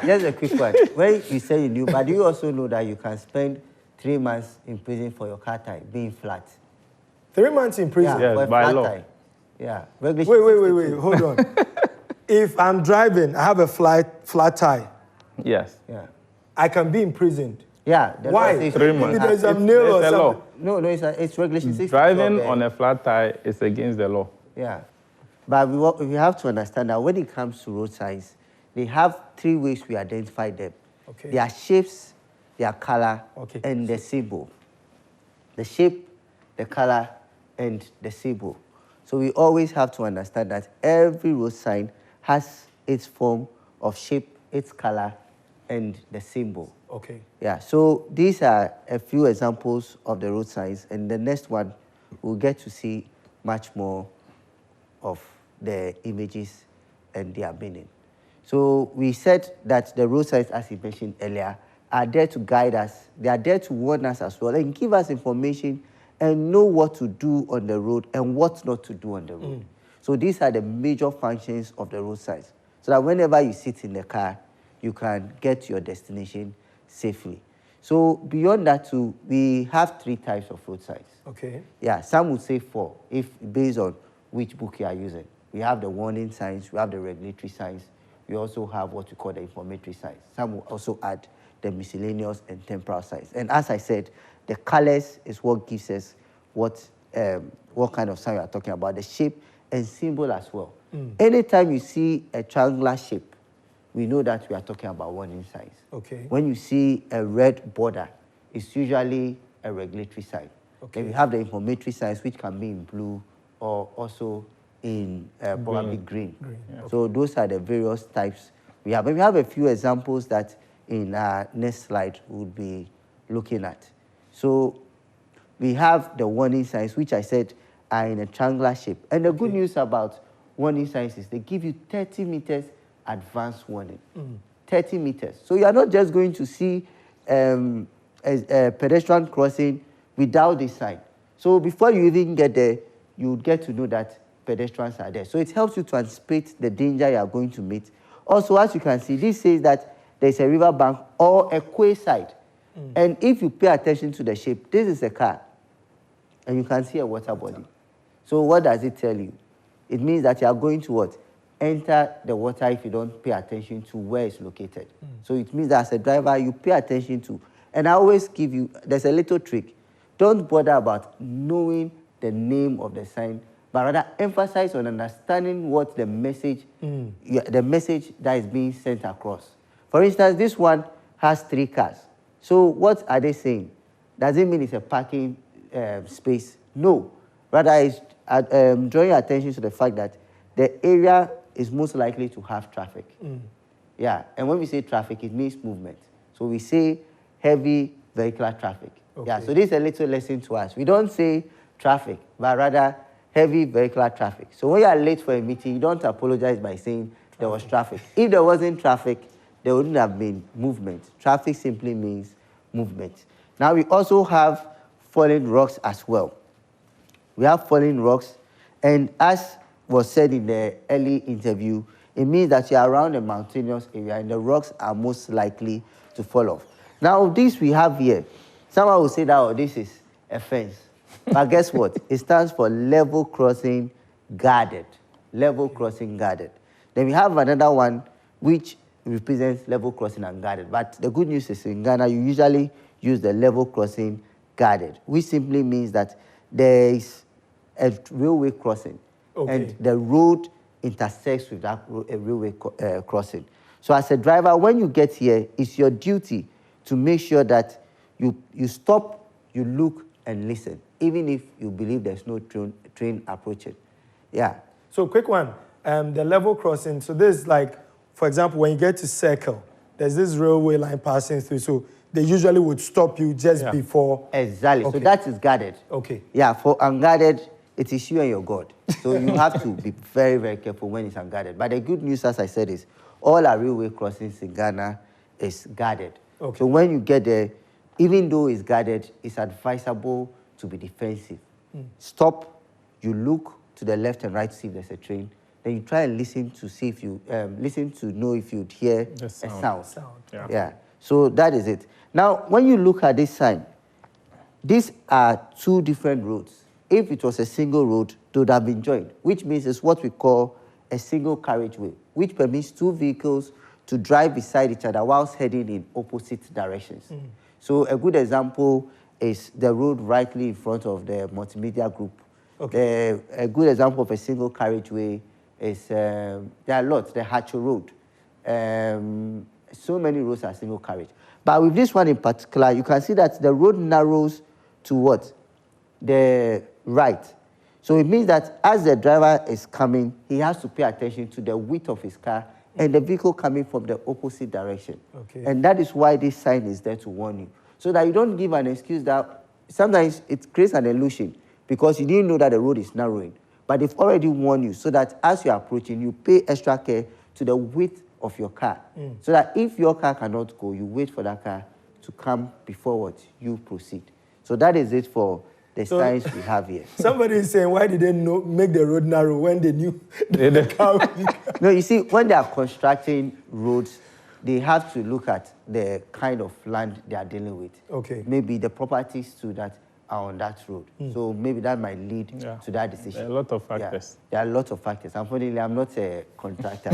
Just a quick one. When you say you knew, but do you also know that you can spend 3 months in prison for your car tire being flat? 3 months in prison? Yeah, Yes, for a by flat law. tire. Yeah. Regulation Wait, 62. hold on. If I'm driving, I have a flat tire, Yes. Yeah. I can be imprisoned. Yeah. The law Why? says 3 you months. Maybe there's a have- nail or There's a law. something. No, it's regulation 62. Driving of the- on a flat tire is against the law. Yeah. But we have to understand that when it comes to road signs, they have 3 ways we identify them. Okay. Their shapes, their color, Okay. and the symbol. The shape, the color, and the symbol. So we always have to understand that every road sign has its form of shape, its color, and the symbol. Okay. Yeah, so these are a few examples of the road signs, and the next one we'll get to see much more of the images and their meaning. So we said that the road signs, as you mentioned earlier, are there to guide us. They are there to warn us as well and give us information and know what to do on the road and what not to do on the road. So these are the major functions of the road signs, so that whenever you sit in the car, you can get to your destination safely. So beyond that too, we have 3 types of road signs. Okay. Yeah, some would say 4, if based on which book you are using. We have the warning signs, we have the regulatory signs, we also have what we call the informatory signs. Some will also add the miscellaneous and temporal signs. And as I said, the colors is what gives us what kind of sign we are talking about, the shape and symbol as well. Anytime you see a triangular shape, we know that we are talking about warning signs. Okay. When you see a red border, it's usually a regulatory sign. Okay. Then we have the informatory signs, which can be in blue or also in probably green. Yeah. So those are the various types we have. And we have a few examples that in our next slide we'll be looking at. So we have the warning signs, which I said are in a triangular shape. And the good news about warning signs is they give you 30 meters advance warning. 30 meters. So you are not just going to see a pedestrian crossing without this sign. So before you even get there, you get to know that pedestrians are there. So it helps you to anticipate the danger you are going to meet. Also, as you can see, this says that there's a river bank or a quayside. And if you pay attention to the shape, this is a car. And you can see a water body. So what does it tell you? It means that you are going to what? Enter the water if you don't pay attention to where it's located. So it means that as a driver, you pay attention to. And I always give you, there's a little trick. Don't bother about knowing the name of the sign, but rather emphasize on understanding what the message, the message that is being sent across. For instance, this one has 3 cars. So what are they saying? Does it mean it's a parking space? No. Rather, it's drawing attention to the fact that the area is most likely to have traffic. Yeah, and when we say traffic, it means movement. So we say heavy vehicular traffic. Okay. Yeah, so this is a little lesson to us. We don't say traffic, but rather heavy vehicular traffic. So when you are late for a meeting, you don't apologize by saying there was traffic. If there wasn't traffic, there wouldn't have been movement. Traffic simply means movement. Now we also have falling rocks as well. We have falling rocks, and as was said in the early interview, it means that you are around a mountainous area and the rocks are most likely to fall off. Now this we have here, someone will say that, oh, this is a fence. But guess what? It stands for level crossing guarded. Level crossing guarded. Then we have another one which represents level crossing unguarded. But the good news is in Ghana, you usually use the level crossing guarded, which simply means that there is a railway crossing. Okay. And the road intersects with that railway crossing. So as a driver, when you get here, it's your duty to make sure that you stop, you look, and listen, even if you believe there's no train approaching. Yeah. So quick one, the level crossing. So this is like, for example, when you get to Circle, there's this railway line passing through. So they usually would stop you just before. Exactly. Okay. So that is guarded. Okay. Yeah, for unguarded, it is you and your God. So you have to be very, very careful when it's unguarded. But the good news, as I said, is all our railway crossings in Ghana is guarded. Okay. So when you get there, even though it's guarded, it's advisable to be defensive. Stop, you look to the left and right to see if there's a train, then you try and listen to see if you listen to know if you'd hear The a sound. sound. Yeah. Yeah. So that is it. Now, when you look at this sign, these are two different roads. If it was a single road, they would have been joined, which means it's what we call a single carriageway, which permits two vehicles to drive beside each other whilst heading in opposite directions. So a good example is the road rightly in front of the multimedia group. Okay. A good example of a single carriageway is, there are lots, the Hacho Road. So many roads are single carriage. But with this one in particular, you can see that the road narrows to what? The right. So it means that as the driver is coming, he has to pay attention to the width of his car and the vehicle coming from the opposite direction. Okay. And that is why this sign is there to warn you. So that you don't give an excuse that sometimes it creates an illusion because you didn't know that the road is narrowing. But they've already warned you so that as you're approaching, you pay extra care to the width of your car. So that if your car cannot go, you wait for that car to come before what you proceed. So that is it for the signs we have here. Somebody is saying, why did they make the road narrow when they knew the car would be coming? No, you see, when they are constructing roads, they have to look at the kind of land they are dealing with. Okay. Maybe the properties too that are on that road. So maybe that might lead to that decision. There are a lot of factors. Yeah, there are a lot of factors. Unfortunately, I'm not a contractor.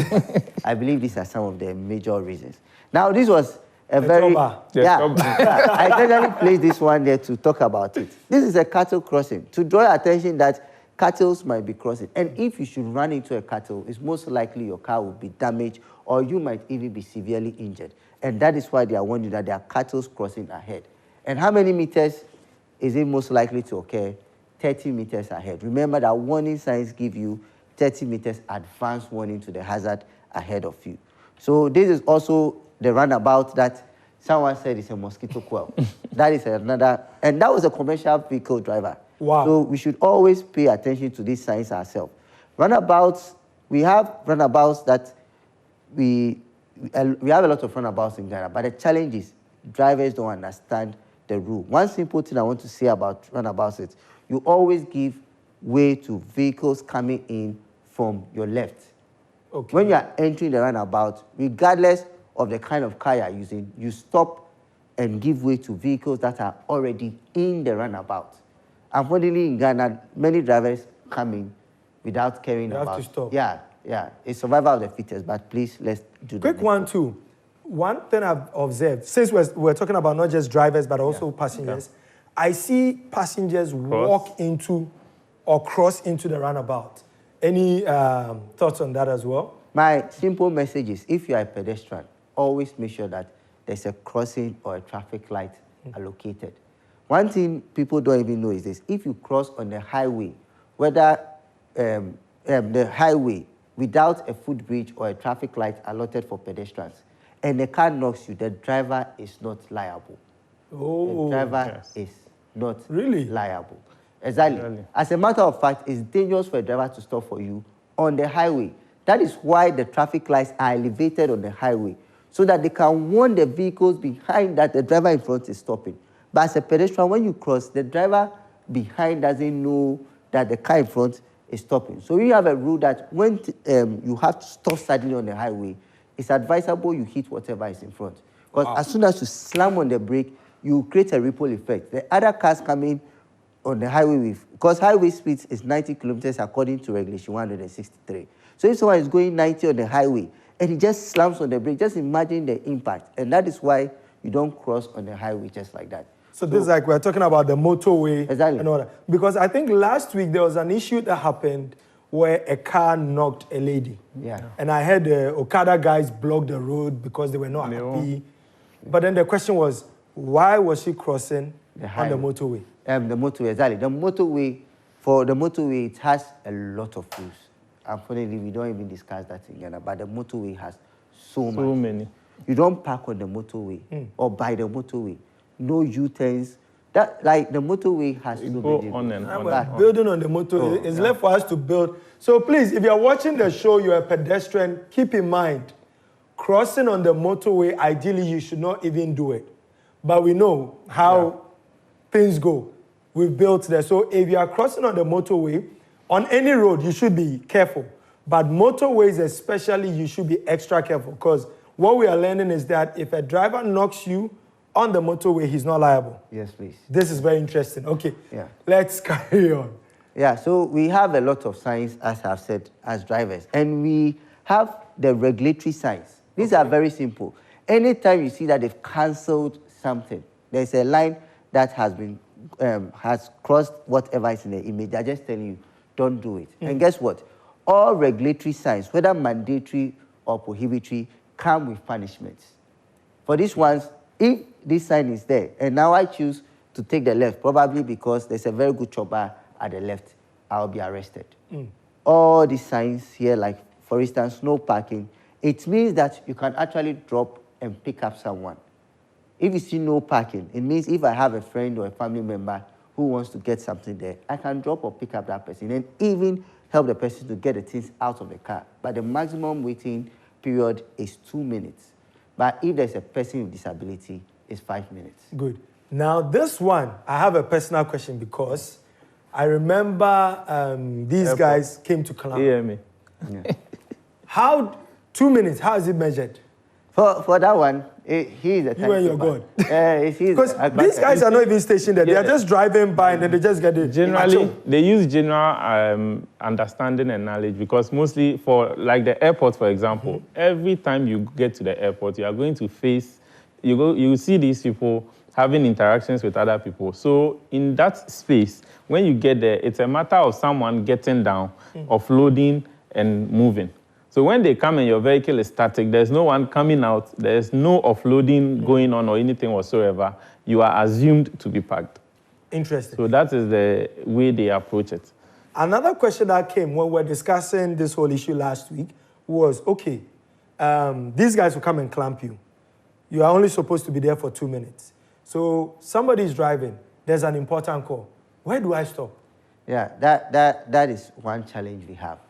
I believe these are some of the major reasons. Now, this was a very... Toba. I generally place this one there to talk about it. This is a cattle crossing, to draw your attention that cattle might be crossing. And if you should run into a cattle, it's most likely your car will be damaged or you might even be severely injured. And that is why they are warning you that there are cattle crossing ahead. And how many meters is it most likely to occur? 30 meters ahead. Remember that warning signs give you 30 meters advance warning to the hazard ahead of you. So this is also the roundabout that someone said is a mosquito coil. That is another, and that was a commercial vehicle driver. Wow. So we should always pay attention to these signs ourselves. Roundabouts, we have roundabouts that we have a lot of roundabouts in Ghana, but the challenge is drivers don't understand the rule. One simple thing I want to say about roundabouts is you always give way to vehicles coming in from your left. Okay. When you are entering the roundabout, regardless of the kind of car you are using, you stop and give way to vehicles that are already in the roundabout. Unfortunately, in Ghana, many drivers come in without caring You about... have to stop. Yeah. It's survival of the fittest, but please, let's do Quick one, too. One thing I've observed, since we're talking about not just drivers, but also passengers, I see passengers walk into or cross into the roundabout. Any thoughts on that as well? My simple message is, if you are a pedestrian, always make sure that there's a crossing or a traffic light allocated. One thing people don't even know is this: if you cross on the highway, whether the highway without a footbridge or a traffic light allotted for pedestrians, and the car knocks you, the driver is not liable. Oh, The driver is not Really? liable. Exactly. Really? As a matter of fact, it's dangerous for a driver to stop for you on the highway. That is why the traffic lights are elevated on the highway, so that they can warn the vehicles behind that the driver in front is stopping. But as a pedestrian, when you cross, the driver behind doesn't know that the car in front is stopping. So we have a rule that when you have to stop suddenly on the highway, it's advisable you hit whatever is in front. Because as soon as you slam on the brake, you create a ripple effect. The other cars coming on the highway, because highway speed is 90 kilometers according to regulation 163. So if someone is going 90 on the highway and he just slams on the brake, just imagine the impact. And that is why you don't cross on the highway just like that. So this is like we're talking about the motorway Exactly. and all that. Because I think last week there was an issue that happened where a car knocked a lady. Yeah. And I heard the Okada guys block the road because they were not happy. But then the question was, why was she crossing on the motorway? The motorway, exactly. For the motorway, it has a lot of rules. Unfortunately, we don't even discuss that in Ghana, but the motorway has so many. You don't park on the motorway or by the motorway. No U-turns. That, like, the motorway has to Go be on and on. We're building on the motorway. It's left for us to build. So please, if you're watching the show, you're a pedestrian, keep in mind, crossing on the motorway, ideally you should not even do it. But we know how things go. We've built there. So if you are crossing on the motorway, on any road, you should be careful. But motorways especially, you should be extra careful because what we are learning is that if a driver knocks you on the motorway, he's not liable. Yes, please. This is very interesting. Okay, Yeah. Let's carry on. Yeah, so we have a lot of signs, as I've said, as drivers. And we have the regulatory signs. These are very simple. Anytime you see that they've cancelled something, there's a line that has been has crossed whatever is in the image. They're just telling you, don't do it. And guess what? All regulatory signs, whether mandatory or prohibitory, come with punishments. For these ones, if this sign is there, and now I choose to take the left, probably because there's a very good chopper at the left, I'll be arrested. All these signs here, like, for instance, no parking, it means that you can actually drop and pick up someone. If you see no parking, it means if I have a friend or a family member who wants to get something there, I can drop or pick up that person and even help the person to get the things out of the car. But the maximum waiting period is 2 minutes. But if there's a person with disability, it's 5 minutes. Good. Now, this one, I have a personal question because I remember these guys came to climb. AMA. Yeah. How, 2 minutes, how is it measured? For that one, he is a You and your God. Because these guys are not even stationed there. Yeah. They are just driving by and then they just get it. Generally, they use general understanding and knowledge because mostly for, like the airport, for example, every time you get to the airport, you are going to face, you see these people having interactions with other people. So in that space, when you get there, it's a matter of someone getting down, offloading, and moving. So when they come and your vehicle is static, there's no one coming out, there's no offloading going on or anything whatsoever, you are assumed to be parked. Interesting. So that is the way they approach it. Another question that came when we were discussing this whole issue last week was, okay, these guys will come and clamp you. You are only supposed to be there for 2 minutes. So somebody is driving, there's an important call. Where do I stop? Yeah, that is one challenge we have.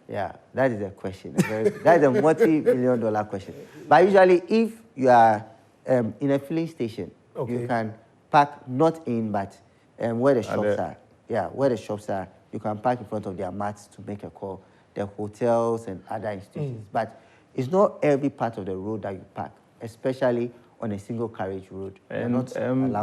Yeah, that is a question. That is a multi-million-dollar question. But usually, if you are in a filling station, you can park not in, but where the shops are. Yeah, where the shops are, you can park in front of their mats to make a call. The hotels and other institutions. But it's not every part of the road that you park, especially on a single carriage road. And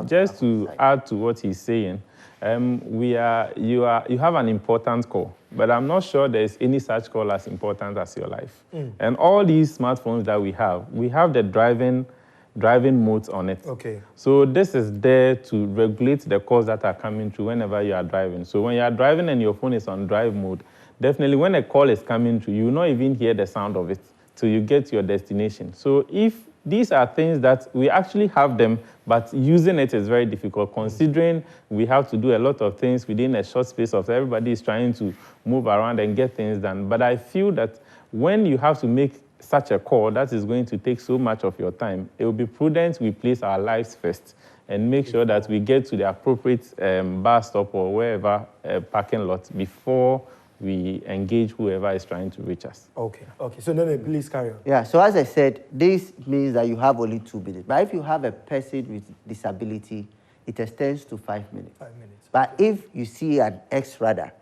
just to add to what he's saying, you have an important call, but I'm not sure there's any such call as important as your life. And all these smartphones that we have the driving modes on it. Okay. So this is there to regulate the calls that are coming through whenever you are driving. So when you are driving and your phone is on drive mode, definitely when a call is coming through, you will not even hear the sound of it till you get to your destination. So if these are things that we actually have them, but using it is very difficult, considering we have to do a lot of things within a short space of everybody is trying to move around and get things done. But I feel that when you have to make such a call that is going to take so much of your time, it will be prudent we place our lives first and make sure that we get to the appropriate bus stop or wherever parking lot before we engage whoever is trying to reach us. Okay. So then please carry on. Yeah, so as I said, this means that you have only 2 minutes. But if you have a person with disability, it extends to 5 minutes. 5 minutes. But if you see an X radar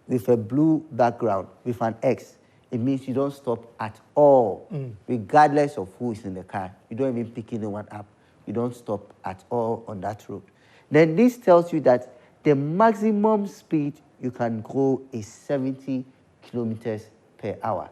with a blue background, with an X, it means you don't stop at all, regardless of who is in the car. You don't even pick anyone up. You don't stop at all on that road. Then this tells you that the maximum speed you can go is 70 kilometers per hour.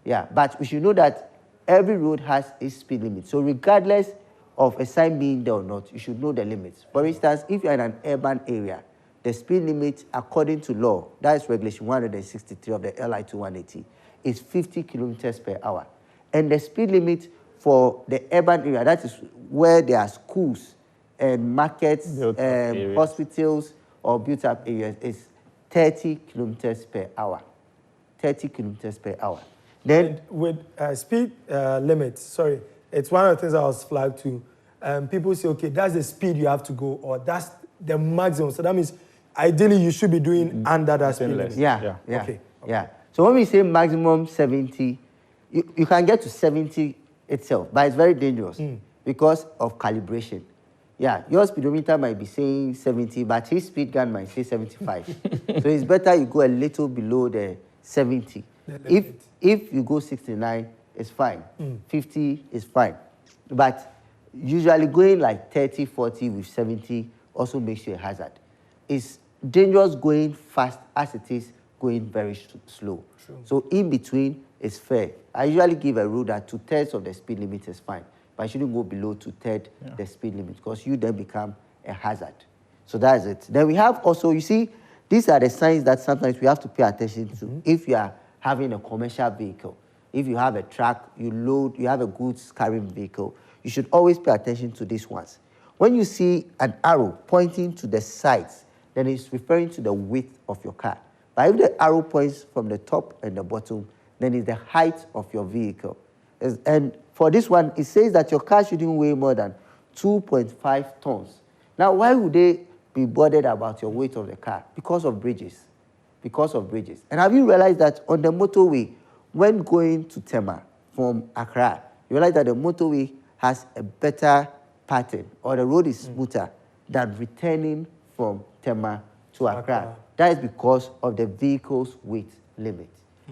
Yeah, but we should know that every road has a speed limit. So regardless of a sign being there or not, you should know the limits. For instance, if you're in an urban area, the speed limit, according to law, that is regulation 163 of the LI 2180, is 50 kilometers per hour. And the speed limit for the urban area, that is where there are schools and markets, hospitals, or built-up areas, is 30 kilometers per hour. 30 kilometers per hour. Then, with speed limits, sorry, it's one of the things I was flagged to. People say, okay, that's the speed you have to go, or that's the maximum. So that means, ideally, you should be doing under that speed limit. Yeah. Okay. So when we say maximum 70, you can get to 70 itself, but it's very dangerous because of calibration. Yeah, your speedometer might be saying 70, but his speed gun might say 75. So it's better you go a little below the 70 If you go 69, it's fine. 50 is fine. But usually going like 30, 40 with 70 also makes you a hazard. It's dangerous going fast as it is going very slow. True. So in between is fair. I usually give a rule that 2/3 of the speed limit is fine, but you shouldn't go below 2/3 the speed limit because you then become a hazard. So that's it. Then we have also, you see, these are the signs that sometimes we have to pay attention to if you are having a commercial vehicle. If you have a truck, you have a goods carrying vehicle, you should always pay attention to these ones. When you see an arrow pointing to the sides, then it's referring to the width of your car. But if the arrow points from the top and the bottom, then it's the height of your vehicle. And for this one, it says that your car shouldn't weigh more than 2.5 tons. Now, why would they be bothered about your weight of the car? Because of bridges. Because of bridges. And have you realized that on the motorway, when going to Tema from Accra, you realize that the motorway has a better pattern, or the road is smoother than returning from Tema to Accra. That is because of the vehicle's weight limit.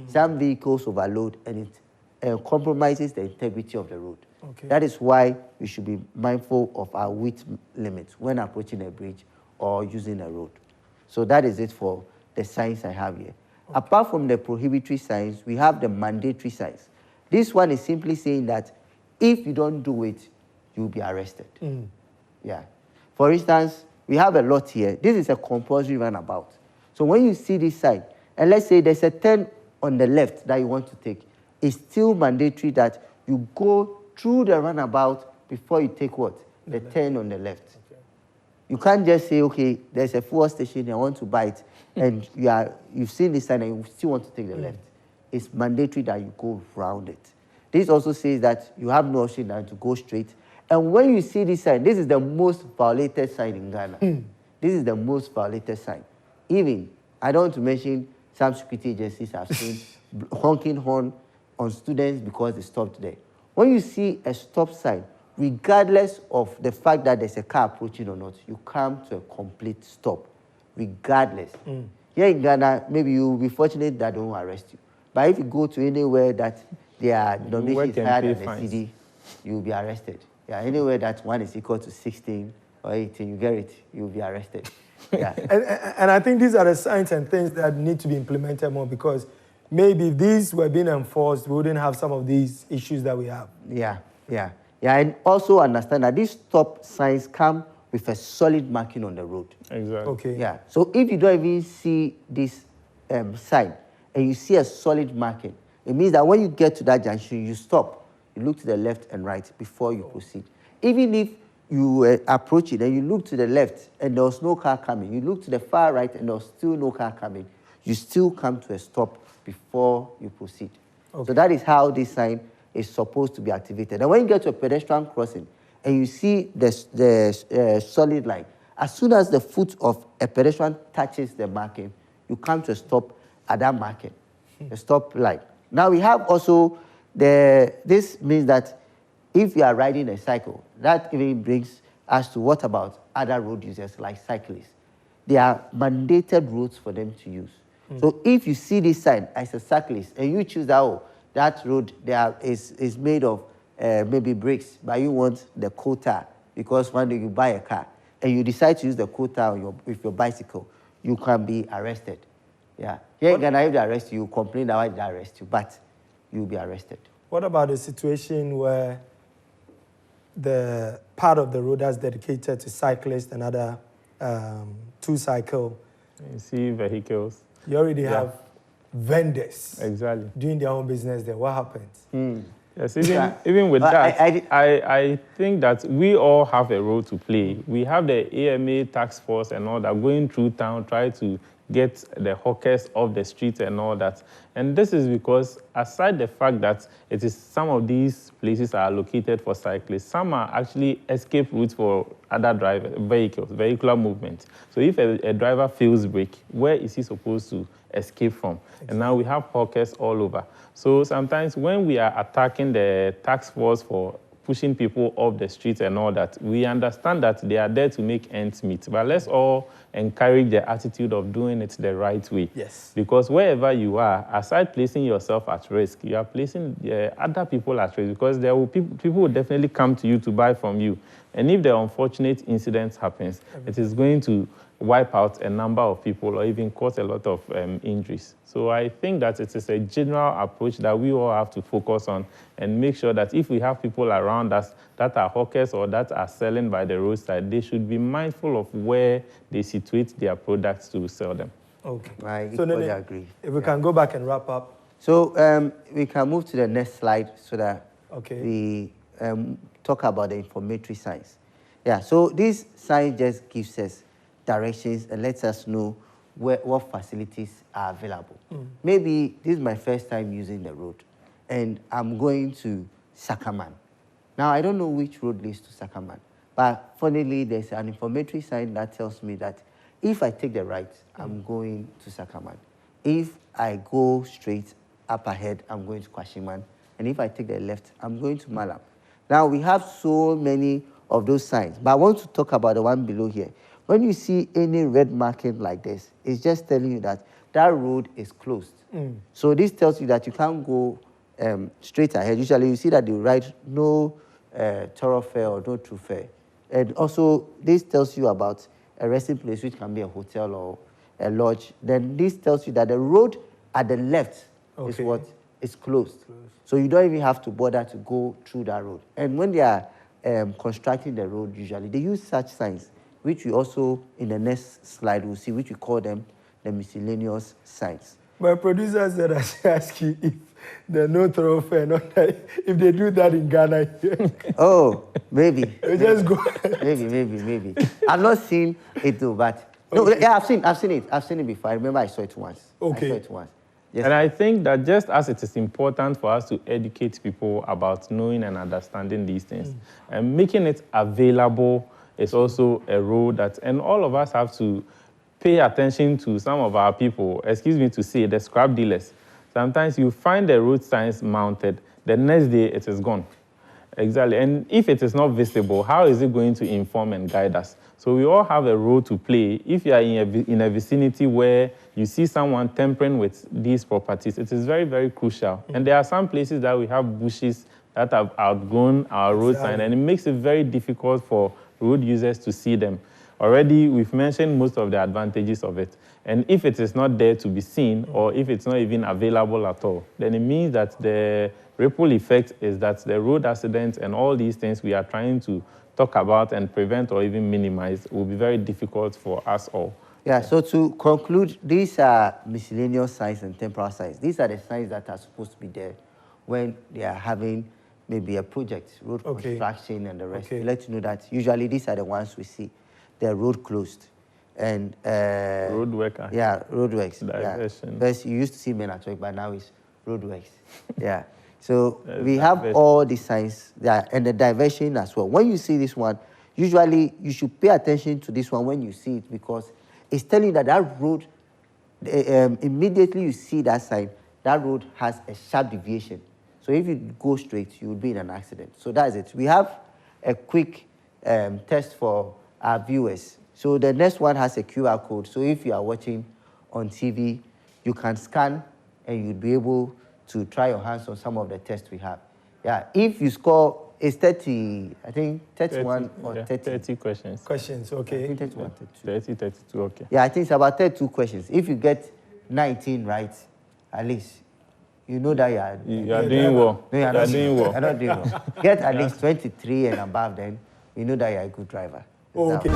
Some vehicles overload and it compromises the integrity of the road. Okay. That is why we should be mindful of our weight limits when approaching a bridge or using a road. So that is it for the signs I have here. Okay. Apart from the prohibitory signs, we have the mandatory signs. This one is simply saying that if you don't do it, you'll be arrested. Yeah. For instance, we have a lot here. This is a compulsory runabout. So when you see this sign, and let's say there's a turn on the left that you want to take, it's still mandatory that you go through the runabout before you take what? The turn on the left. Okay. You can't just say, okay, there's a fuel station, I want to buy it, and you've seen this sign and you still want to take the left. It's mandatory that you go around it. This also says that you have no option than to go straight. And when you see this sign, this is the most violated sign in Ghana. This is the most violated sign. Even, I don't want to mention some security agencies have seen honking horn on students because they stopped there. When you see a stop sign, regardless of the fact that there's a car approaching or not, you come to a complete stop, regardless. Here in Ghana, maybe you'll be fortunate that they won't arrest you. But if you go to anywhere that their denomination is higher than the city, you'll be arrested. Yeah, anywhere that one is equal to 16 or 18, you get it, you'll be arrested. Yeah. and I think these are the signs and things that need to be implemented more, because maybe if these were being enforced, we wouldn't have some of these issues that we have. Yeah, and also understand that these stop signs come with a solid marking on the road. Exactly. Okay. Yeah, so if you don't even see this sign and you see a solid marking, it means that when you get to that junction, you stop. You look to the left and right before you proceed. Even if you approach it and you look to the left and there was no car coming, you look to the far right and there was still no car coming, you still come to a stop before you proceed. Okay. So that is how this sign is supposed to be activated. And when you get to a pedestrian crossing and you see the solid line, as soon as the foot of a pedestrian touches the marking, you come to a stop at that marking, the stop line. Now we have also this means that if you are riding a cycle, that even brings us to what about other road users like cyclists? There are mandated roads for them to use. So if you see this sign as a cyclist and you choose that, that road is made of maybe bricks, but you want the quota because one day you buy a car and you decide to use the quota with your bicycle, you can be arrested. Yeah. Here in Ghana, if they arrest you, you complain that why did they arrest you, but you'll be arrested. What about a situation where the part of the road that's dedicated to cyclists and other two-cycle? You see vehicles. You already have vendors doing their own business there. What happens? Yes, even with that, I think that we all have a role to play. We have the AMA task force and all that going through town, try to get the hawkers off the street and all that. And this is because, aside the fact that it is some of these places are located for cyclists, some are actually escape routes for other vehicular movement. So if a driver fails brake, where is he supposed to escape from? Exactly. And now we have hawkers all over. So sometimes when we are attacking the task force for pushing people off the streets and all that. We understand that they are there to make ends meet, but let's all encourage the attitude of doing it the right way. Yes. Because wherever you are, aside placing yourself at risk, you are placing other people at risk, because there will people will definitely come to you to buy from you. And if the unfortunate incident happens, it is going to wipe out a number of people or even cause a lot of injuries. So I think that it is a general approach that we all have to focus on and make sure that if we have people around us that are hawkers or that are selling by the roadside, they should be mindful of where they situate their products to sell them. Okay. I equally agree. If we can go back and wrap up. So we can move to the next slide so that we talk about the informatory signs. Yeah, so this sign just gives us directions and lets us know what facilities are available. Maybe this is my first time using the road, and I'm going to Sakaman. Now, I don't know which road leads to Sakaman, but funnily, there's an informatory sign that tells me that if I take the right, I'm going to Sakaman. If I go straight up ahead, I'm going to Kwashiman. And if I take the left, I'm going to Malam. Now, we have so many of those signs, but I want to talk about the one below here. When you see any red marking like this, it's just telling you that that road is closed. So this tells you that you can't go straight ahead. Usually you see that they write no thoroughfare or no thoroughfare. And also this tells you about a resting place, which can be a hotel or a lodge. Then this tells you that the road at the left is what is closed. So you don't even have to bother to go through that road. And when they are constructing the road, usually they use such signs, which we also, in the next slide, will see, which we call them the miscellaneous signs. My producer said I should ask you if there are no thoroughfare, if they do that in Ghana. Oh, maybe. Just go. Maybe. I've not seen it though, but no, yeah, I've seen it. I've seen it before. I remember I saw it once. Okay. I saw it once. Yes. And I think that just as it is important for us to educate people about knowing and understanding these things, and making it available is also a role that, and all of us have to pay attention to some of our people, excuse me to say, the scrap dealers. Sometimes you find the road signs mounted, the next day it is gone. Exactly, and if it is not visible, how is it going to inform and guide us? So we all have a role to play. If you are in a vicinity where you see someone tampering with these properties, it is very, very crucial. And there are some places that we have bushes that have outgrown our road sign, and it makes it very difficult for road users to see them. Already, we've mentioned most of the advantages of it. And if it is not there to be seen, or if it's not even available at all, then it means that the ripple effect is that the road accidents and all these things we are trying to talk about and prevent or even minimize will be very difficult for us all. Yeah, so to conclude, these are miscellaneous signs and temporal signs. These are the signs that are supposed to be there when they are having maybe a project, road construction and the rest. To let you know that usually these are the ones we see. They're road closed. And road work. Yeah, road works. Diversion. Yeah. First, you used to see men at work, but now it's road works. Yeah. So we have all the signs and the diversion as well. When you see this one, usually you should pay attention to this one when you see it, because it's telling you that that road, immediately you see that sign, that road has a sharp deviation. So if you go straight, you will be in an accident. So that's it. We have a quick test for our viewers. So the next one has a QR code. So if you are watching on TV, you can scan and you'll be able to try your hands on some of the tests we have. Yeah, if you score, it's 30, I think 31 or 30. 30 questions. Questions, okay. I think 31, 32. 32, okay. Yeah, I think it's about 32 questions. If you get 19 right, at least, you know that you are doing well. No, you're not doing well. You're not doing well. Get at least 23 and above, then you know that you're a good driver. Okay.